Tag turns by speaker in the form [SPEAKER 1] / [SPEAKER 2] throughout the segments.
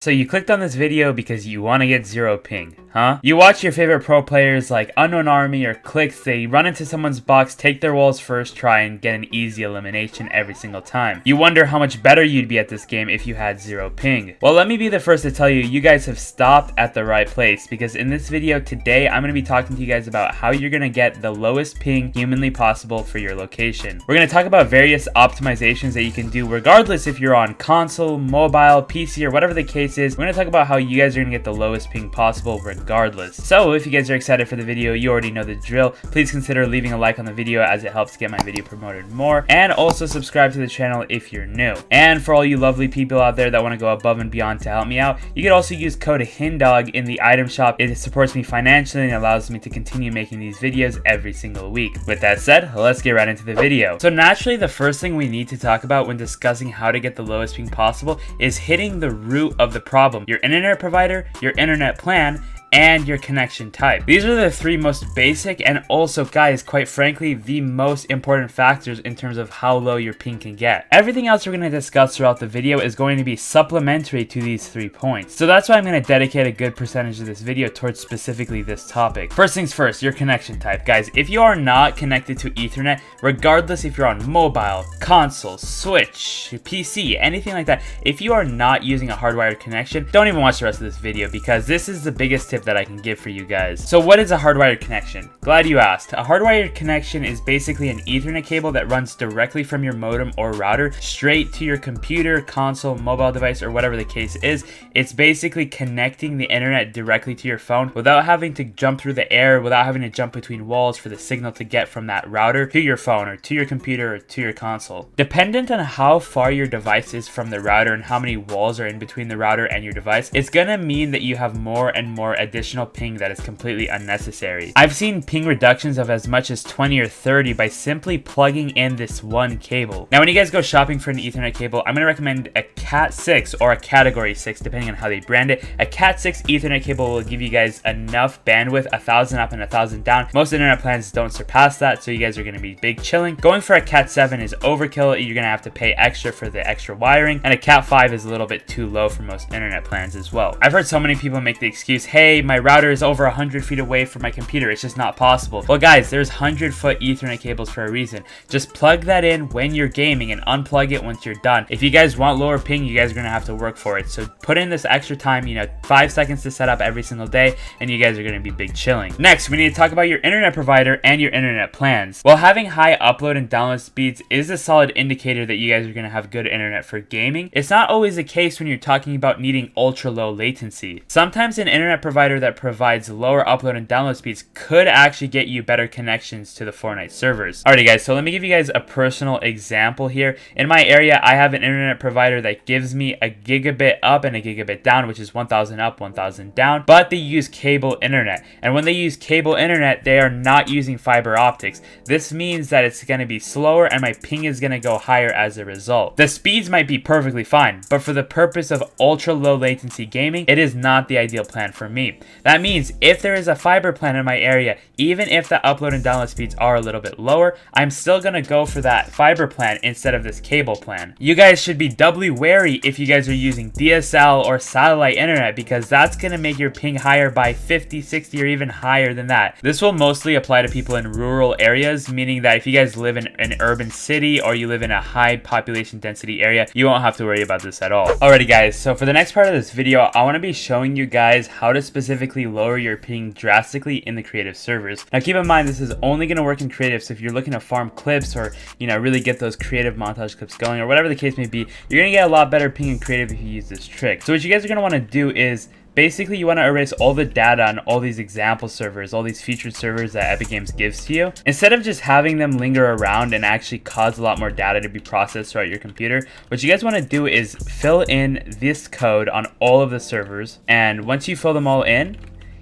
[SPEAKER 1] So you clicked on this video because you want to get 0 ping, huh? You watch your favorite pro players like Unknown Army or Clicks, they run into someone's box, take their walls first try, and get an easy elimination every single time. You wonder how much better you'd be at this game if you had 0 ping. Well, let me be the first to tell you, you guys have stopped at the right place, because in this video today, I'm going to be talking to you guys about how you're going to get the lowest ping humanly possible for your location. We're going to talk about various optimizations that you can do regardless if you're on console, mobile, PC, or whatever the case is. We're going to talk about how you guys are going to get the lowest ping possible regardless. So if you guys are excited for the video, you already know the drill. Please consider leaving a like on the video as it helps get my video promoted more, and also subscribe to the channel if you're new. And for all you lovely people out there that want to go above and beyond to help me out, you can also use code hindog in the item shop. It supports me financially and allows me to continue making these videos every single week. With that said, let's get right into the video. So naturally, the first thing we need to talk about when discussing how to get the lowest ping possible is hitting the root of the problem: your internet provider, your internet plan, and your connection type. These are the three most basic and also, guys, quite frankly, the most important factors in terms of how low your ping can get. Everything else we're going to discuss throughout the video is going to be supplementary to these 3 points. So that's why I'm going to dedicate a good percentage of this video towards specifically this topic. First things first, your connection type. Guys, if you are not connected to Ethernet, regardless if you're on mobile, console, Switch, PC, anything like that, if you are not using a hardwired connection, don't even watch the rest of this video, because this is the biggest tip that I can give for you guys. So what is a hardwired connection? Glad you asked. A hardwired connection is basically an Ethernet cable that runs directly from your modem or router straight to your computer, console, mobile device, or whatever the case is. It's basically connecting the internet directly to your phone without having to jump through the air, without having to jump between walls for the signal to get from that router to your phone or to your computer or to your console. Dependent on how far your device is from the router and how many walls are in between the router and your device, it's gonna mean that you have more and more additional ping that is completely unnecessary. I've seen ping reductions of as much as 20 or 30 by simply plugging in this one cable. Now when you guys go shopping for an Ethernet cable, I'm going to recommend a Cat 6 or a Category 6 depending on how they brand it. A Cat 6 Ethernet cable will give you guys enough bandwidth, 1000 up and 1000 down. Most internet plans don't surpass that, so you guys are going to be big chilling. Going for a Cat 7 is overkill. You're going to have to pay extra for the extra wiring, and a Cat 5 is a little bit too low for most internet plans as well. I've heard so many people make the excuse, hey, my router is over 100 feet away from my computer, it's just not possible. Well guys, there's 100-foot Ethernet cables for a reason. Just plug that in when you're gaming and unplug it once you're done. If you guys want lower ping, you guys are gonna have to work for it. So put in this extra time, 5 seconds to set up every single day, and you guys are gonna be big chilling. Next, we need to talk about your internet provider and your internet plans. While having high upload and download speeds is a solid indicator that you guys are gonna have good internet for gaming, it's not always the case when you're talking about needing ultra low latency. Sometimes an internet provider that provides lower upload and download speeds could actually get you better connections to the Fortnite servers. Alrighty guys, so let me give you guys a personal example here. In my area, I have an internet provider that gives me a gigabit up and a gigabit down, which is 1000 up, 1000 down, but they use cable internet. And when they use cable internet, they are not using fiber optics. This means that it's going to be slower and my ping is going to go higher as a result. The speeds might be perfectly fine, but for the purpose of ultra low latency gaming, it is not the ideal plan for me. That means if there is a fiber plan in my area, even if the upload and download speeds are a little bit lower, I'm still gonna go for that fiber plan instead of this cable plan. You guys should be doubly wary if you guys are using DSL or satellite internet, because that's gonna make your ping higher by 50, 60, or even higher than that. This will mostly apply to people in rural areas, meaning that if you guys live in an urban city or you live in a high population density area, you won't have to worry about this at all. Alrighty guys, so for the next part of this video, I want to be showing you guys how to specifically lower your ping drastically in the creative servers. Now keep in mind, this is only going to work in creative, so if you're looking to farm clips or really get those creative montage clips going or whatever the case may be, you're going to get a lot better ping in creative if you use this trick. So what you guys are going to want to do is basically you want to erase all the data on all these example servers, all these featured servers that Epic Games gives to you. Instead of just having them linger around and actually cause a lot more data to be processed throughout your computer, what you guys want to do is fill in this code on all of the servers, and once you fill them all in,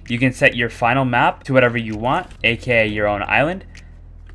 [SPEAKER 1] you can set your final map to whatever you want, aka your own island,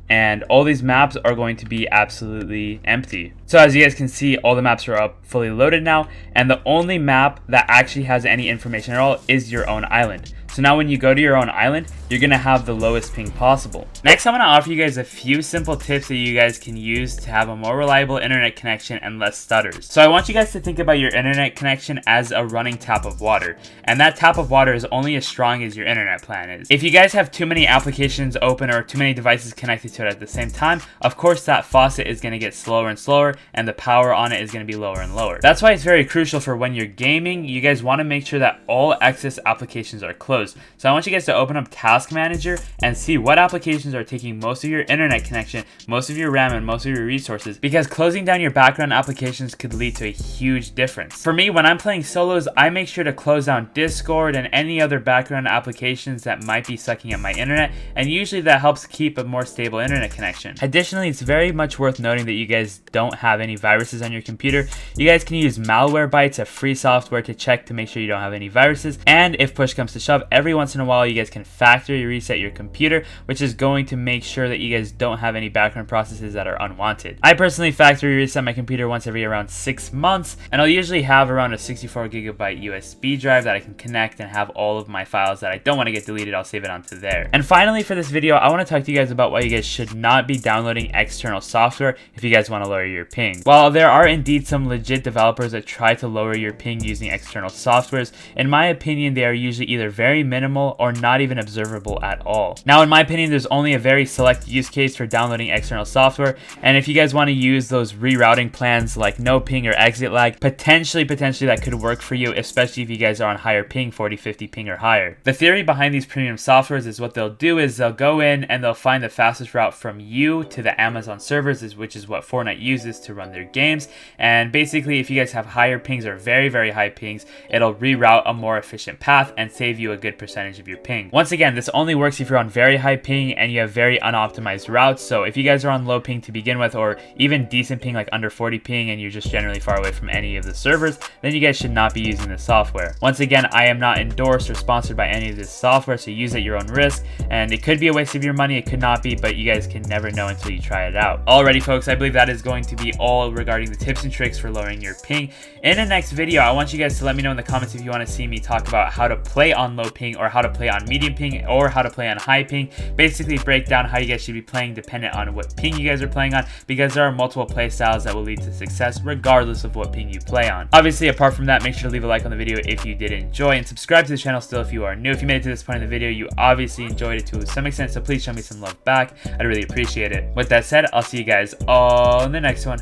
[SPEAKER 1] and all these maps are going to be absolutely empty. So as you guys can see, all the maps are up fully loaded now, and the only map that actually has any information at all is your own island. So now when you go to your own island, you're gonna have the lowest ping possible. Next, I'm gonna offer you guys a few simple tips that you guys can use to have a more reliable internet connection and less stutters. So I want you guys to think about your internet connection as a running tap of water, and that tap of water is only as strong as your internet plan is. If you guys have too many applications open or too many devices connected to it at the same time, of course that faucet is gonna get slower and slower, and the power on it is gonna be lower and lower. That's why it's very crucial for when you're gaming, you guys wanna make sure that all excess applications are closed. So I want you guys to open up Task Manager and see what applications are taking most of your internet connection, most of your RAM, and most of your resources, because closing down your background applications could lead to a huge difference. For me, when I'm playing solos, I make sure to close down Discord and any other background applications that might be sucking at my internet, and usually that helps keep a more stable internet connection. Additionally, it's very much worth noting that you guys don't have any viruses on your computer. You guys can use Malwarebytes, a free software to check to make sure you don't have any viruses, and if push comes to shove, every once in a while you guys can factory reset your computer, which is going to make sure that you guys don't have any background processes that are unwanted. I personally factory reset my computer once every around 6 months, and I'll usually have around a 64GB USB drive that I can connect and have all of my files that I don't want to get deleted. I'll save it onto there. And finally, for this video, I want to talk to you guys about why you guys should not be downloading external software if you guys want to lower your ping. While there are indeed some legit developers that try to lower your ping using external softwares, in my opinion, they are usually either very minimal or not even observable at all. Now, in my opinion, there's only a very select use case for downloading external software, and if you guys want to use those rerouting plans like no ping or exit lag, potentially that could work for you, especially if you guys are on higher ping, 40-50 ping or higher. The theory behind these premium softwares is what they'll do is they'll go in and they'll find the fastest route from you to the Amazon servers, which is what Fortnite uses to run their games, and basically if you guys have higher pings or very high pings, it'll reroute a more efficient path and save you a good percentage of your ping. Once again, this only works if you're on very high ping and you have very unoptimized routes. So if you guys are on low ping to begin with, or even decent ping like under 40 ping, and you're just generally far away from any of the servers, then you guys should not be using this software. Once again, I am not endorsed or sponsored by any of this software, so use at your own risk, and it could be a waste of your money, it could not be, but you guys can never know until you try it out. Alrighty folks, I believe that is going to be all regarding the tips and tricks for lowering your ping. In the next video, I want you guys to let me know in the comments if you want to see me talk about how to play on low ping, or how to play on medium ping, or how to play on high ping. Basically break down how you guys should be playing dependent on what ping you guys are playing on, because there are multiple play styles that will lead to success regardless of what ping you play on. Obviously, apart from that, make sure to leave a like on the video if you did enjoy, and subscribe to the channel still if you are new. If you made it to this point in the video, you obviously enjoyed it to some extent, so please show me some love back. I'd really appreciate it. With that said, I'll see you guys all in the next one.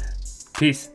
[SPEAKER 1] Peace.